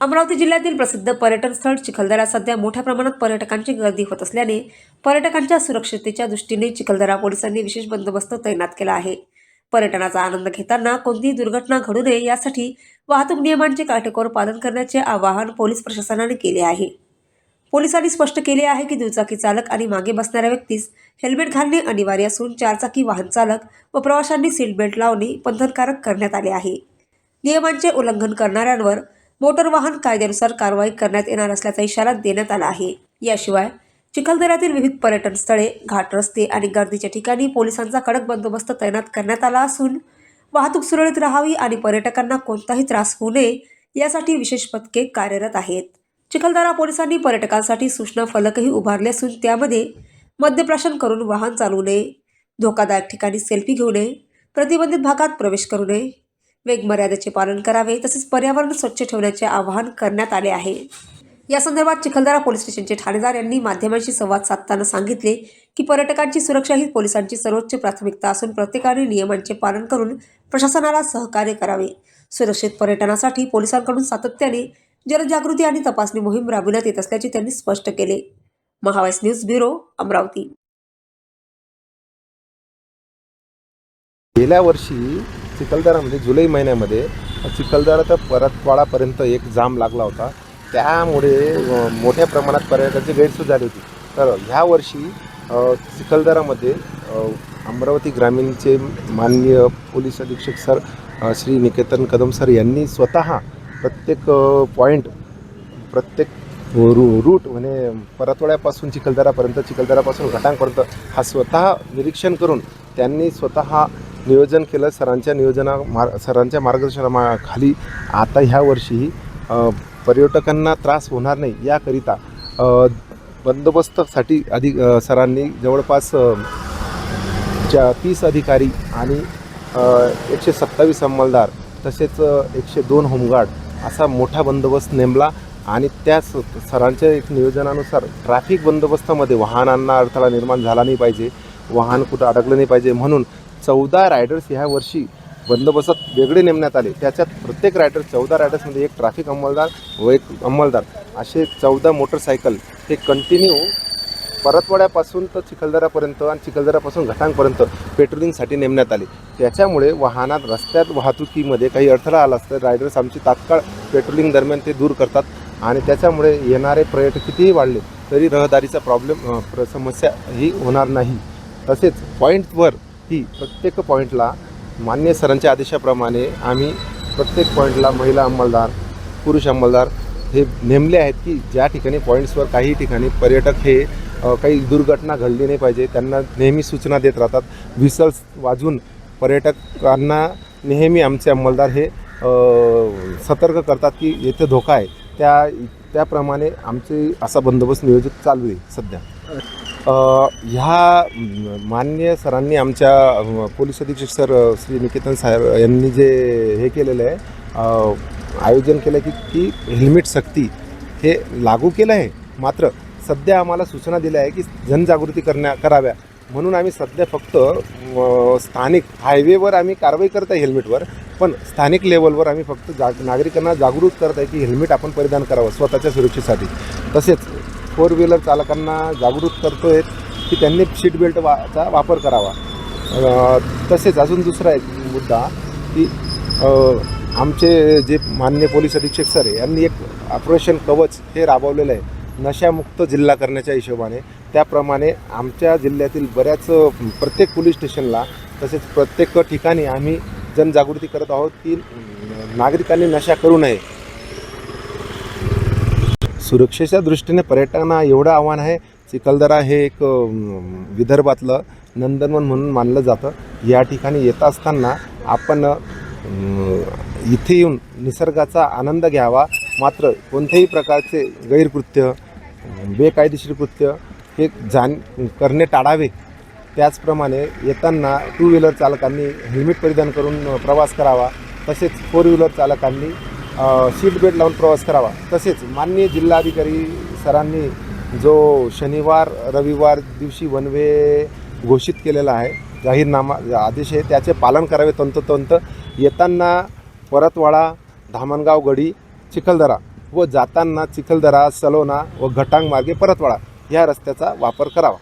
अमरावती जिल्ह्यातील प्रसिद्ध पर्यटन स्थळ चिखलदरा सध्या मोठ्या प्रमाणात पर्यटकांची गर्दी होत असल्याने पर्यटकांच्या सुरक्षिततेच्या दृष्टीने चिखलदरा पोलिसांनी विशेष बंदोबस्त तैनात केला आहे। पर्यटनाचा आनंद घेताना कोणतीही दुर्घटना घडू नये यासाठी वाहतूक नियमांचे काटेकोर पालन करण्याचे आवाहन पोलीस प्रशासनाने केले आहे। पोलिसांनी स्पष्ट केले आहे की दुचाकी चालक आणि मागे बसणाऱ्या व्यक्तीस हेल्मेट घालणे अनिवार्य असून चारचाकी वाहन चालक व प्रवाशांनी सीट बेल्ट लावणे बंधनकारक करण्यात आले आहे। नियमांचे उल्लंघन करणाऱ्यांवर मोटर वाहन कायद्यानुसार कारवाई करण्यात येणार असल्याचा इशारा देण्यात आला आहे। याशिवाय चिखलदऱ्यातील विविध पर्यटन स्थळे, घाट रस्ते आणि गर्दीच्या ठिकाणी पोलिसांचा कडक बंदोबस्त तैनात करण्यात आला असून वाहतूक सुरळीत राहावी आणि पर्यटकांना कोणताही त्रास होऊ नये यासाठी विशेष पथके कार्यरत आहेत। चिखलदरा पोलिसांनी पर्यटकांसाठी सूचना फलकही उभारले असून त्यामध्ये मद्यप्राशन करून वाहन चालवू नये, धोकादायक ठिकाणी सेल्फी घेऊ नये, प्रतिबंधित भागात प्रवेश करू नये, वेग मर्यादेचे पालन करावे तसेच पर्यावरण स्वच्छ ठेवण्याचे आवाहन करण्यात आले आहे। या संदर्भात चिखलदरा पोलीस स्टेशनचे ठाणेदार यांनी माध्यमांशी संवाद साधताना सांगितले की पर्यटकांची सुरक्षा ही पोलिसांची सर्वोच्च प्राथमिकता असून प्रत्येकाने नियमांचे पालन करून प्रशासनाला सहकार्य करावे। सुरक्षित पर्यटनासाठी पोलिसांकडून सातत्याने जनजागृती आणि तपासणी मोहीम राबविण्यात येत असल्याचे त्यांनी स्पष्ट केले। महावाईस न्यूज ब्युरो, अमरावती। गेल्या वर्षी चिखलदरामध्ये जुलै महिन्यामध्ये चिखलदरा तर परतवाडापर्यंत एक जाम लागला होता। त्यामुळे मोठ्या प्रमाणात पर्यटकांची गैरसोय झाली होती। तर ह्या वर्षी चिखलदरामध्ये अमरावती ग्रामीणचे माननीय पोलीस अधीक्षक सर श्री निकेतन कदम सर यांनी स्वतः प्रत्येक पॉईंट, प्रत्येक रूट म्हणजे परतवाड्यापासून चिखलदरापर्यंत, चिखलदरापासून घाटांपर्यंत हा स्वतः निरीक्षण करून त्यांनी स्वतः नियोजन केलं। सरांच्या मार्गदर्शनाखाली आता ह्या वर्षी पर्यटकांना त्रास होणार नाही याकरिता बंदोबस्तासाठी सरांनी जवळपास 30 अधिकारी आणि 127 अंमलदार तसेच 102 होमगार्ड असा मोठा बंदोबस्त नेमला आणि त्या सरांच्या एक नियोजनानुसार ट्रॅफिक बंदोबस्तामध्ये वाहनांना अडथळा निर्माण झाला नाही पाहिजे, वाहन कुठं अडकलं नाही पाहिजे म्हणून 14 रायडर्स ह्या वर्षी बंदोबस्तात वेगळे नेमण्यात आले। त्याच्यात प्रत्येक रायडर 14 रायडर्समध्ये एक ट्रॅफिक अंमलदार व एक अंमलदार असे 14 मोटरसायकल हे कंटिन्यू परतवाड्यापासून तर चिखलदरापर्यंत आणि चिखलदरापासून घाटांपर्यंत पेट्रोलिंगसाठी नेमण्यात आले। त्याच्यामुळे वाहनात रस्त्यात वाहतुकीमध्ये काही अडथळा आला असता रायडर्स आमची तात्काळ पेट्रोलिंग दरम्यान ते दूर करतात आणि त्याच्यामुळे येणारे पर्यटक कितीही वाढले तरी रहदारीचा समस्या ही होणार नाही। तसेच पॉईंटवर ही प्रत्येक पॉईंटला मान्य सरांच्या आदेशाप्रमाणे आम्ही प्रत्येक पॉईंटला महिला अंमलदार, पुरुष अंमलदार हे नेमले आहेत की ज्या ठिकाणी पॉईंट्सवर काही ठिकाणी पर्यटक हे काही दुर्घटना घडली नाही पाहिजे त्यांना नेहमी सूचना देत राहतात। व्हिसल्स वाजून पर्यटकांना नेहमी आमचे अंमलदार हे सतर्क करतात की येथे धोका आहे। त्याप्रमाणे आमचे असा बंदोबस्त नियोजित चालू आहे सध्या। ह्या माननीय सरांनी आमच्या पोलीस अधीक्षक सर श्री निकेतन साहेब यांनी जे हे केलेलं आहे आयोजन केलं की हेल्मेट सक्ती हे लागू केलं आहे। मात्र सध्या आम्हाला सूचना दिल्या आहे की जनजागृती कराव्या म्हणून आम्ही सध्या फक्त स्थानिक हायवेवर आम्ही कारवाई करत आहे हेल्मेटवर, पण स्थानिक लेवलवर आम्ही फक्त नागरिकांना जागृत करत आहे की हेल्मेट आपण परिधान करावं स्वतःच्या सुरक्षेसाठी। तसेच 4 व्हीलर चालकांना जागृत करतो आहे की त्यांनी सीट बेल्टचा वापर करावा। तसेच अजून दुसरा एक मुद्दा की आमचे जे माननीय पोलीस अधीक्षक सर यांनी एक ऑपरेशन कवच हे राबवलेलं आहे नशामुक्त जिल्हा करण्याच्या हिशोबाने। त्याप्रमाणे आमच्या जिल्ह्यातील प्रत्येक पोलीस स्टेशनला तसेच प्रत्येक ठिकाणी आम्ही जनजागृती करत आहोत की नागरिकांनी नशा करू नये। सुरक्षेच्या दृष्टीने पर्यटकांना एवढं आव्हान आहे, चिखलदरा हे एक विदर्भातलं नंदनवन म्हणून मानलं जातं। या ठिकाणी येत असताना आपण इथे येऊन निसर्गाचा आनंद घ्यावा, मात्र कोणत्याही प्रकारचे गैरकृत्य, बेकायदेशीर कृत्य हे करणे टाळावे। त्याचप्रमाणे येताना 2 व्हीलर चालकांनी हेल्मेट परिधान करून प्रवास करावा, तसेच 4 व्हीलर चालकांनी सीट बेल्ट लावून प्रवास करावा। तसेच माननीय जिल्हाधिकारी सरांनी जो शनिवार रविवार दिवशी वन वे घोषित केलेला आहे जाहीरनामा आदेश आहे त्याचे पालन करावे तंतोतंत। येताना परतवाडा, धामणगाव गडी, चिखलदरा व जाताना चिखलदरा सलोना व घटांग मार्गे परतवाडा ह्या रस्त्याचा वापर करावा.